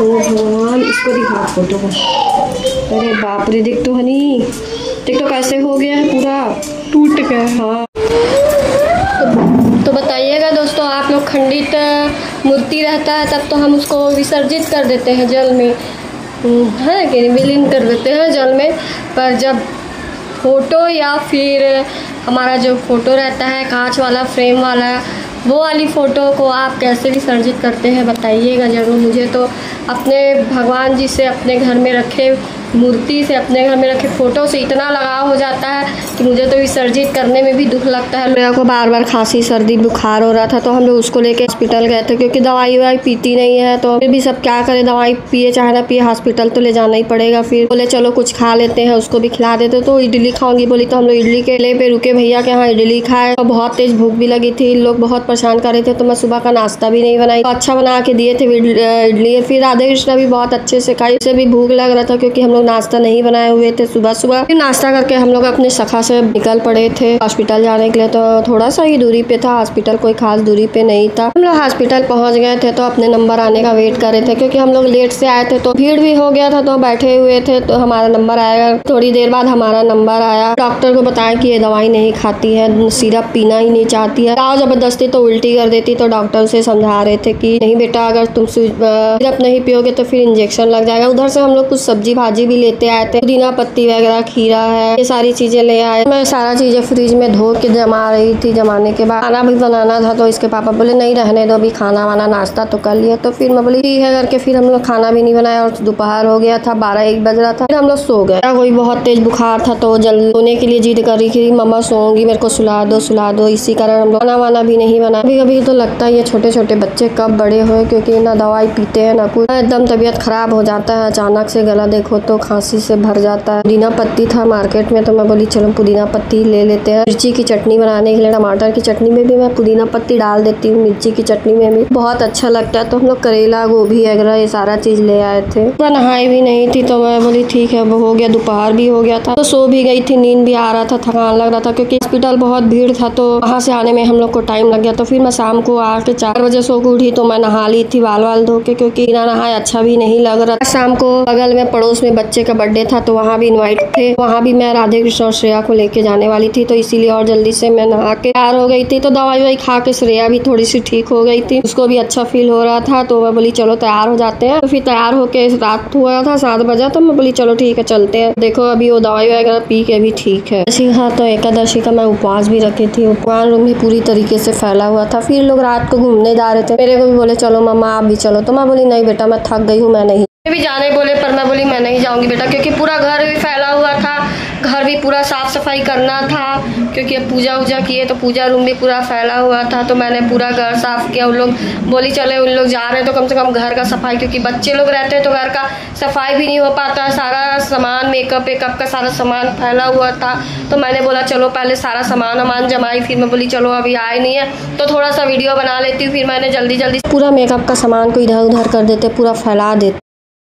भगवान, इसको दिखा फोटो को। अरे बाप रे, देख तो हनी, देख तो कैसे हो गया है, पूरा टूट गया है। हाँ तो बताइएगा दोस्तों, आप लोग खंडित मूर्ति रहता है तब तो हम उसको विसर्जित कर देते हैं जल में, है कि विलीन कर देते हैं जल में। पर जब फ़ोटो या फिर हमारा जो फ़ोटो रहता है कांच वाला फ्रेम वाला, वो वाली फ़ोटो को आप कैसे विसर्जित करते हैं बताइएगा ज़रूर। मुझे तो अपने भगवान जी से, अपने घर में रखे मूर्ति से, अपने घर में रखे फ़ोटो से इतना लगाव हो जाता है कि मुझे तो विसर्जित करने में भी दुख लगता है। मेरे को बार बार खांसी सर्दी बुखार हो रहा था तो हम लोग उसको लेके हॉस्पिटल गए थे, क्योंकि दवाई ववाई पीती नहीं है तो फिर भी सब क्या करें, दवाई पिए चाहे ना पिए हॉस्पिटल तो ले जाना ही पड़ेगा। फिर बोले चलो कुछ खा लेते हैं, उसको भी खिला देते। तो इडली खाऊंगी बोली तो हम लोग इडली के ले पे रुके भैया के यहाँ, इडली खाए। तो बहुत तेज भूख भी लगी थी, लोग बहुत परेशान कर रहे थे तो मैं सुबह का नाश्ता भी नहीं बनाई, तो अच्छा बना के दिए थे इडली। फिर राधे कृष्णा भी बहुत अच्छे से खाई, उसे भी भूख लग रहा था क्योंकि हम लोग नाश्ता नहीं बनाए हुए थे सुबह सुबह। फिर नाश्ता करके हम लोग अपने सखा से निकल पड़े थे हॉस्पिटल जाने के लिए। तो थोड़ा सा ही दूरी पे था हॉस्पिटल, कोई खास दूरी पे नहीं था। हम लोग हॉस्पिटल पहुंच गए थे तो अपने नंबर आने का वेट कर रहे थे, क्योंकि हम लोग लेट से आए थे तो भीड़ भी हो गया था, तो बैठे हुए थे तो हमारा नंबर आएगा। थोड़ी देर बाद हमारा नंबर आया। डॉक्टर को बताया कि ये दवाई नहीं खाती है, सिरप पीना ही नहीं चाहती है, आओ जबरदस्ती तो उल्टी कर देती। तो डॉक्टर उसे समझा रहे थे कि नहीं बेटा, अगर तुम सिरप नहीं पियोगे तो फिर इंजेक्शन लग जाएगा। उधर से हम लोग कुछ सब्जी भाजी भी लेते आए थे, पुदीना पत्ती वगैरह, खीरा है, ये सारी चीजें ले आए। मैं सारा चीजें फ्रिज में धो के जमा रही थी। जमाने के बाद खाना भी बनाना था तो इसके पापा बोले नहीं रहने दो, अभी खाना वाना नाश्ता तो कर लिया। तो फिर मैं बोली ठीक है करके फिर हम लोग खाना भी नहीं बनाया और दोपहर हो गया था, 12-1 बज रहा था। फिर हम लोग सो गए। कोई बहुत तेज बुखार था तो जल्दी सोने के लिए जिद कर रही थी, मम्मा सोऊंगी, मेरे को सुला दो। इसी कारण हम लोग खाना वाना भी नहीं बना। कभी कभी तो लगता है ये छोटे छोटे बच्चे कब बड़े हुए, क्योंकि ना दवाई पीते हैं ना कुछ, एकदम तबीयत खराब हो जाता है। अचानक से गला देखो तो खांसी से भर जाता है। पुदीना पत्ती था मार्केट में तो मैं बोली चलो पुदीना पत्ती ले लेते हैं। मिर्ची की चटनी बनाने के लिए, टमाटर की चटनी में भी मैं पुदीना पत्ती डाल देती हूँ, मिर्ची की चटनी में भी बहुत अच्छा लगता है। तो हम लोग करेला, गोभी वगैरह ये सारा चीज ले आए थे। मैं नहाई भी नहीं थी तो मैं बोली ठीक है, वो हो गया, दोपहर भी हो गया था तो सो भी गई थी। नींद भी आ रहा था, थकान लग रहा था, क्योंकि हॉस्पिटल बहुत भीड़ था तो वहाँ से आने में हम लोग को टाइम लग गया। तो फिर मैं शाम को आके 4 बजे सो के उठी तो मैं नहा ली थी बाल वाल धो के, क्योंकि बिना नहाए अच्छा भी नहीं लग रहा था। शाम को बगल में पड़ोस में बच्चे का बर्थडे था तो वहाँ भी इनवाइट थे, वहाँ भी मैं राधे कृष्ण और श्रेया को लेके जाने वाली थी, तो इसीलिए और जल्दी से मैं नहा के तैयार हो गई थी। तो दवाई ववाई खा के श्रेया भी थोड़ी सी ठीक हो गई थी, उसको भी अच्छा फील हो रहा था। तो मैं बोली चलो तैयार हो जाते हैं। तो फिर तैयार होके रात हुआ था 7 बजे, तो मैं बोली चलो ठीक है चलते हैं। देखो अभी वो दवाई वगैरह पी के भी ठीक है। हाँ तो एकादशी का मैं उपवास भी रखी थी, उपवास रूम भी पूरी तरीके से फैला हुआ था। फिर लोग रात को घूमने जा रहे थे, मेरे को भी बोले चलो मम्मा आप भी चलो, तो मैं बोली नहीं बेटा मैं थक गई हूँ, मैं नहीं भी जाने बोले, पर मैं बोली मैं नहीं जाऊंगी बेटा, क्योंकि पूरा घर भी फैला हुआ था, घर भी पूरा साफ सफाई करना था, क्योंकि अब पूजा वूजा किए तो पूजा रूम भी पूरा फैला हुआ था। तो मैंने पूरा घर साफ किया। उन लोग बोली चले उन लोग जा रहे हैं तो कम से कम घर का सफाई, क्योंकि बच्चे लोग रहते हैं तो घर का सफाई भी नहीं हो पाता। सारा सामान मेकअप वेकअप का सारा सामान फैला हुआ था, तो मैंने बोला चलो पहले सारा सामान वामान जमाई। फिर मैं बोली चलो अभी आए नहीं है तो थोड़ा सा वीडियो बना लेती हूँ। फिर मैंने जल्दी जल्दी पूरा मेकअप का सामान को इधर उधर कर देते, पूरा फैला देते।